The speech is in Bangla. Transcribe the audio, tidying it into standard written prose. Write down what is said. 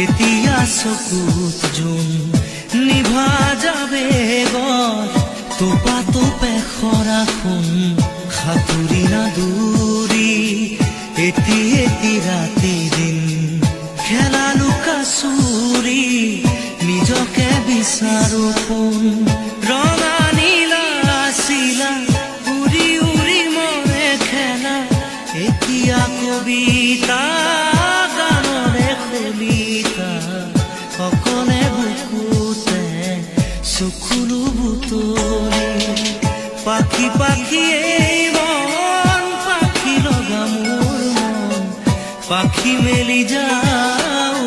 তেতিয়া চকুত জোন নিভা যাবে গল তোপা তোপে খরা খুন সাঁতুৰি নাদুৰি এটি এটি ৰাতি দিন খেলা লুকা চুৰি নিজকে বিচাৰো কোন ৰঙা নীলা চিলা উৰি উৰি মৰে খেলা এতিয়া কবিতা গানৰে কবিতা অকলে বুকুতে চকুলো বুটলি পাখি পাখি এই মন পাখি লগা মোৰ মন পাখি মেলি যাওঁ